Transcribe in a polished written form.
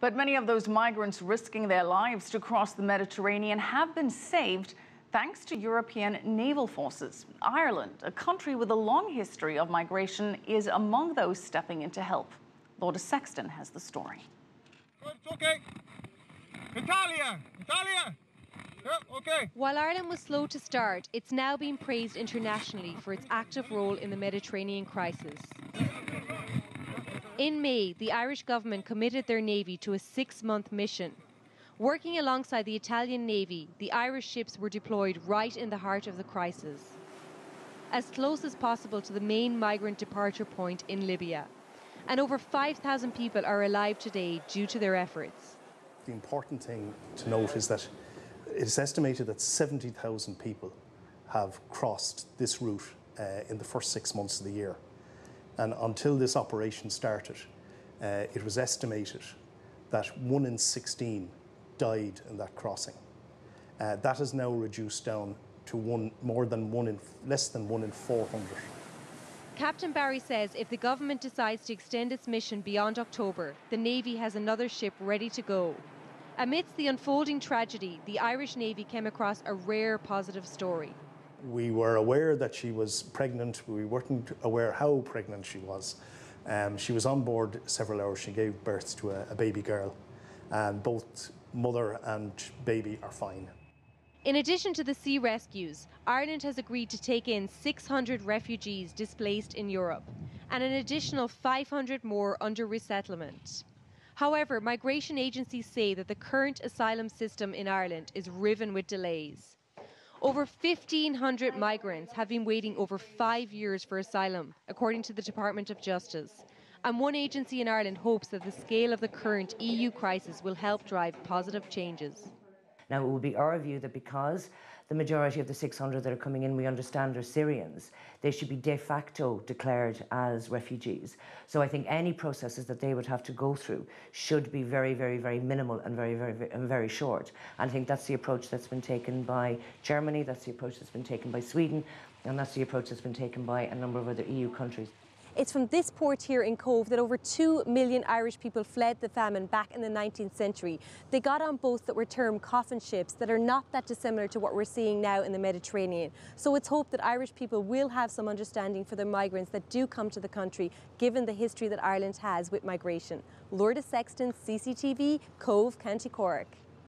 But many of those migrants risking their lives to cross the Mediterranean have been saved thanks to European naval forces. Ireland, a country with a long history of migration, is among those stepping in to help. Lourda Sexton has the story. It's okay. Italia! Yeah, okay. While Ireland was slow to start, it's now been praised internationally for its active role in the Mediterranean crisis. In May, the Irish government committed their navy to a 6-month mission. Working alongside the Italian Navy, the Irish ships were deployed right in the heart of the crisis, as close as possible to the main migrant departure point in Libya. And over 5,000 people are alive today due to their efforts. The important thing to note is that it's estimated that 70,000 people have crossed this route in the first 6 months of the year. And until this operation started, it was estimated that 1 in 16 died in that crossing. That has now reduced down to less than 1 in 400. Captain Barry says if the government decides to extend its mission beyond October, the Navy has another ship ready to go. Amidst the unfolding tragedy, the Irish Navy came across a rare positive story. We were aware that she was pregnant. We weren't aware how pregnant she was. She was on board several hours. She gave birth to a baby girl, and both mother and baby are fine. In addition to the sea rescues, Ireland has agreed to take in 600 refugees displaced in Europe and an additional 500 more under resettlement. However, migration agencies say that the current asylum system in Ireland is riven with delays. Over 1,500 migrants have been waiting over 5 years for asylum, according to the Department of Justice. And one agency in Ireland hopes that the scale of the current EU crisis will help drive positive changes. Now, it will be our view that because the majority of the 600 that are coming in, we understand, are Syrians, they should be de facto declared as refugees. So I think any processes that they would have to go through should be very, very, very minimal and very short. And I think that's the approach that's been taken by Germany, that's the approach that's been taken by Sweden, and that's the approach that's been taken by a number of other EU countries. It's from this port here in Cove that over 2 million Irish people fled the famine back in the 19th century. They got on boats that were termed coffin ships that are not that dissimilar to what we're seeing now in the Mediterranean. So it's hoped that Irish people will have some understanding for the migrants that do come to the country, given the history that Ireland has with migration. Lourda Sexton, CCTV, Cove, County Cork.